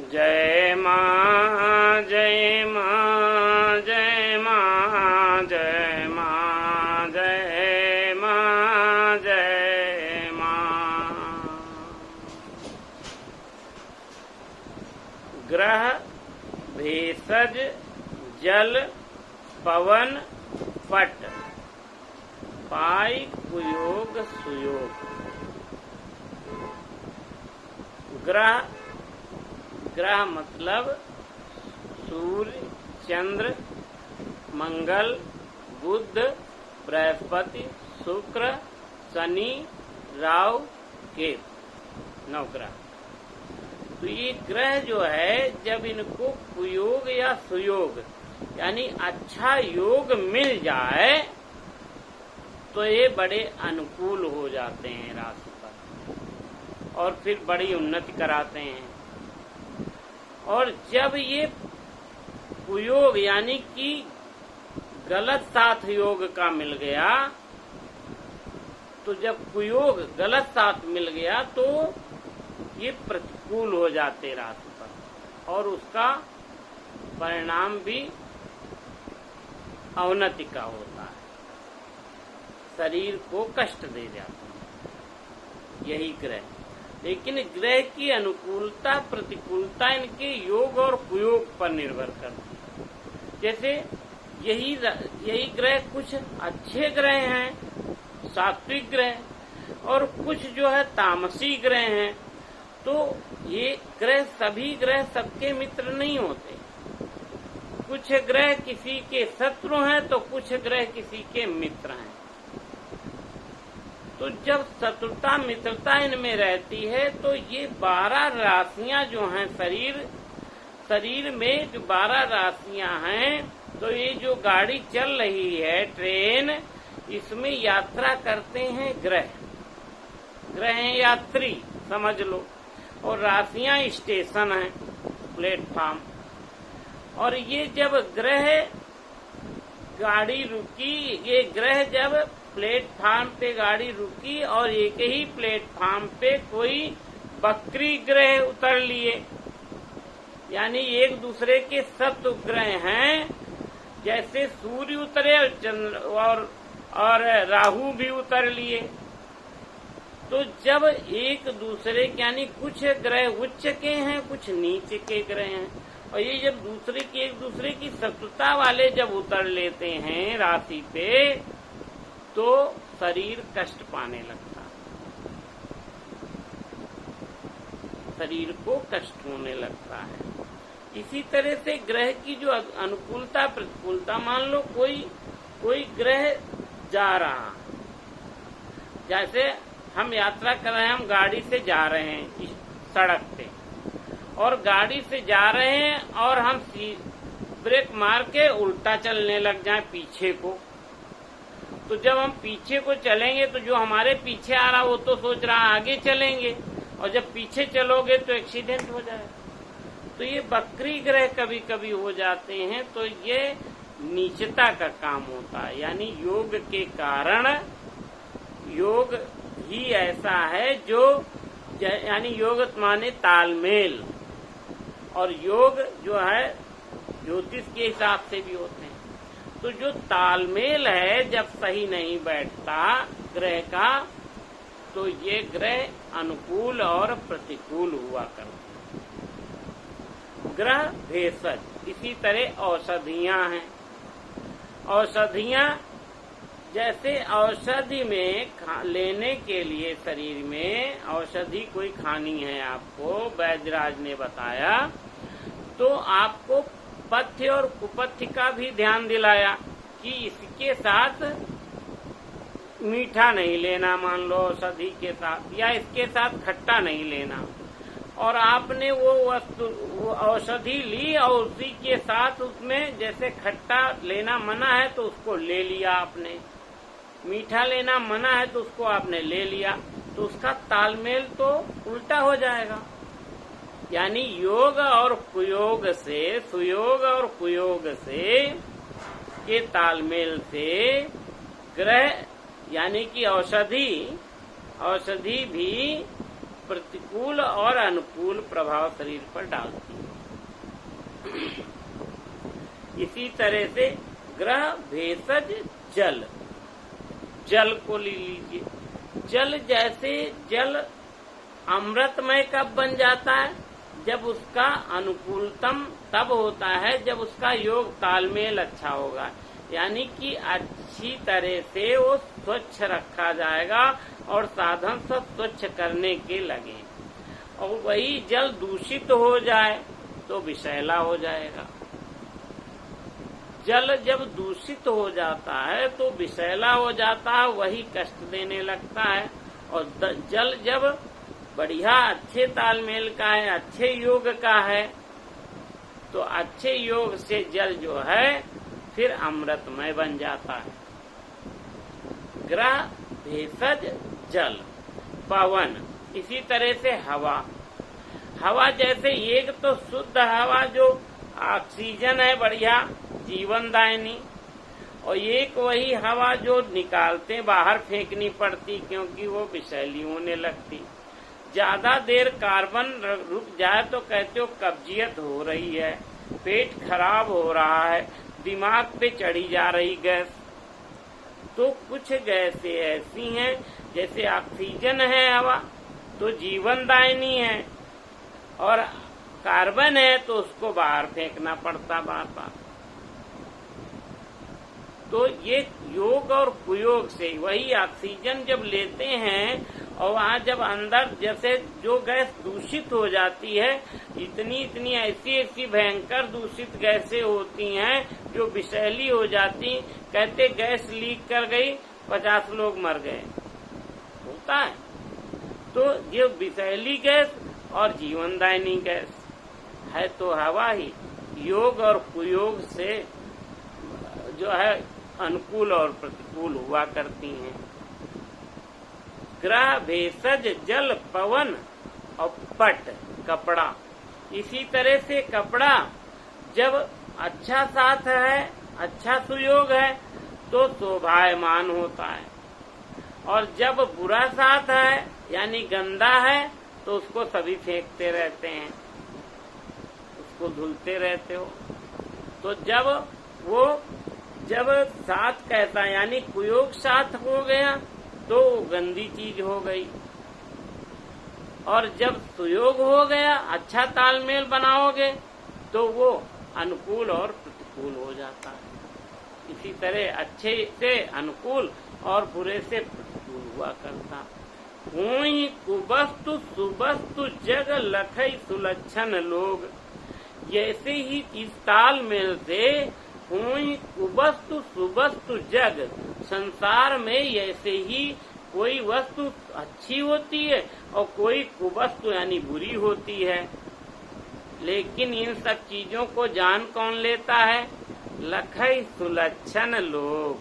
जय मां जय मां जय मां जय मां जय मां जय मां। ग्रह भेषज जल पवन पट पाई कुयोग सुयोग। ग्रह मतलब सूर्य चंद्र मंगल बुध बृहस्पति शुक्र शनि राहु केतु 9 ग्रह। तो ये ग्रह जो है जब इनको कुयोग या सुयोग यानी अच्छा योग मिल जाए तो ये बड़े अनुकूल हो जाते हैं राशि पर और फिर बड़ी उन्नति कराते हैं। और जब ये कुयोग यानी कि गलत साथ योग का मिल गया तो जब कुयोग गलत साथ मिल गया तो ये प्रतिकूल हो जाते राशि पर और उसका परिणाम भी अवनति का होता है, शरीर को कष्ट दे जाता है यही ग्रह। लेकिन ग्रह की अनुकूलता प्रतिकूलता इनके योग और कुयोग पर निर्भर करती है। जैसे यही ग्रह कुछ अच्छे ग्रह हैं सात्विक ग्रह और कुछ जो है तामसी ग्रह हैं। तो ये ग्रह सभी ग्रह सबके मित्र नहीं होते, कुछ ग्रह किसी के शत्रु हैं तो कुछ ग्रह किसी के मित्र हैं। तो जब शत्रुता मित्रता इनमें रहती है तो ये 12 राशियां जो हैं शरीर में जो 12 राशियां हैं तो ये जो गाड़ी चल रही है ट्रेन इसमें यात्रा करते हैं ग्रह हैं यात्री समझ लो और राशियां स्टेशन हैं प्लेटफार्म। और ये जब ग्रह गाड़ी रुकी ये ग्रह जब प्लेटफार्म पे गाड़ी रुकी और एक ही प्लेटफार्म पे कोई बकरी ग्रह उतर लिए यानी एक दूसरे के शत्रु ग्रह हैं। जैसे सूर्य उतरे और चंद्र और राहु भी उतर लिए। तो जब एक दूसरे यानी कुछ ग्रह उच्च के हैं कुछ नीचे के ग्रह हैं और ये जब एक दूसरे की शत्रुता वाले जब उतर लेते हैं राशि पे तो शरीर कष्ट पाने लगता है, शरीर को कष्ट होने लगता है। इसी तरह से ग्रह की जो अनुकूलता प्रतिकूलता मान लो कोई ग्रह जा रहा जैसे हम यात्रा कर रहे हैं हम गाड़ी से जा रहे हैं इस सड़क पे और गाड़ी से जा रहे हैं और हम ब्रेक मार के उल्टा चलने लग जाए पीछे को। तो जब हम पीछे को चलेंगे तो जो हमारे पीछे आ रहा वो तो सोच रहा आगे चलेंगे और जब पीछे चलोगे तो एक्सीडेंट हो जाएगा। तो ये बकरी ग्रह कभी कभी हो जाते हैं तो ये नीचता का काम होता है यानी योग के कारण योग ही ऐसा है जो यानी योग माने तालमेल और योग जो है ज्योतिष के हिसाब से भी होते हैं। तो जो तालमेल है जब सही नहीं बैठता ग्रह का तो ये ग्रह अनुकूल और प्रतिकूल हुआ करते हैं। ग्रह भेषज इसी तरह औषधियां हैं। औषधियां जैसे औषधि में लेने के लिए शरीर में औषधि कोई खानी है आपको वैद्यराज ने बताया तो आपको पथ्य और कुपथ्य का भी ध्यान दिलाया कि इसके साथ मीठा नहीं लेना मान लो औषधि के साथ या इसके साथ खट्टा नहीं लेना। और आपने वो औषधि ली और उसी के साथ उसमें जैसे खट्टा लेना मना है तो उसको ले लिया आपने, मीठा लेना मना है तो उसको आपने ले लिया तो उसका तालमेल तो उल्टा हो जाएगा। यानी योग और कुयोग से सुयोग और कुयोग से के तालमेल से ग्रह यानी कि औषधि भी प्रतिकूल और अनुकूल प्रभाव शरीर पर डालती है। इसी तरह से ग्रह भेषज जल, जल को ले लीजिए। जल जैसे जल अमृतमय कब बन जाता है? जब उसका अनुकूलतम तब होता है जब उसका योग तालमेल अच्छा होगा, यानी कि अच्छी तरह से वो स्वच्छ रखा जाएगा और साधन सब स्वच्छ करने के लगे। और वही जल दूषित हो जाए तो विषैला हो जाएगा। जल जब दूषित हो जाता है तो विषैला हो जाता है, वही कष्ट देने लगता है। और जल जब बढ़िया अच्छे तालमेल का है, अच्छे योग का है, तो अच्छे योग से जल जो है फिर अमृतमय बन जाता है। ग्रह भेषज जल, पवन, इसी तरह से हवा। हवा जैसे एक तो शुद्ध हवा जो ऑक्सीजन है बढ़िया जीवनदायिनी, और एक वही हवा जो निकालते बाहर फेंकनी पड़ती क्योंकि वो विषैली होने लगती। ज्यादा देर कार्बन रुक जाए तो कहते हो कब्जियत हो रही है, पेट खराब हो रहा है, दिमाग पे चढ़ी जा रही गैस। तो कुछ गैसें ऐसी हैं जैसे ऑक्सीजन है हवा तो जीवनदायिनी है, और कार्बन है तो उसको बाहर फेंकना पड़ता बार बार। तो ये योग और कुयोग से वही ऑक्सीजन जब लेते हैं और वहाँ जब अंदर जैसे जो गैस दूषित हो जाती है, इतनी इतनी ऐसी ऐसी भयंकर दूषित गैसें होती हैं जो विषैली हो जाती। कहते गैस लीक कर गई 50 लोग मर गए, होता है। तो ये विषैली गैस और जीवनदायिनी गैस है तो हवा ही योग और कुयोग से जो है अनुकूल और प्रतिकूल हुआ करती हैं। ग्रह भेषज जल पवन और पट कपड़ा, इसी तरह से कपड़ा जब अच्छा साथ है, अच्छा सुयोग है तो शोभायमान होता है, और जब बुरा साथ है यानी गंदा है तो उसको सभी फेंकते रहते हैं, उसको धुलते रहते हो। तो जब साथ कैसा यानी कुयोग साथ हो गया तो गंदी चीज हो गई, और जब सुयोग हो गया अच्छा तालमेल बनाओगे तो वो अनुकूल और प्रतिकूल हो जाता है। इसी तरह अच्छे से अनुकूल और बुरे से प्रतिकूल हुआ करता। हुई कुवस्तु सुवस्तु जग लखई सुलक्षण लोग, जैसे ही इस तालमेल से हुई कुवस्तु सुवस्तु जग, संसार में ऐसे ही कोई वस्तु अच्छी होती है और कोई कुवस्तु यानी बुरी होती है। लेकिन इन सब चीजों को जान कौन लेता है? लखई सुलक्षण लोग,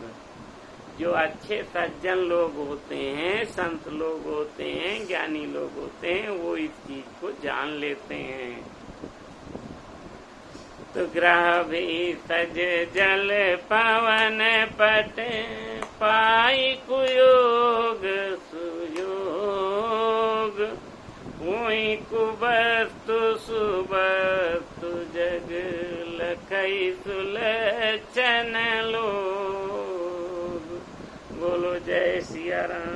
जो अच्छे सज्जन लोग होते हैं, संत लोग होते हैं, ज्ञानी लोग होते हैं, वो इस चीज को जान लेते हैं। तो ग्रह भेषज जल पवन पट पाई कुयोग सुयोग, हुई कुवस्तु सुवस्तु जग लखई सुलक्षण लोग। बोलो जय सिया राम।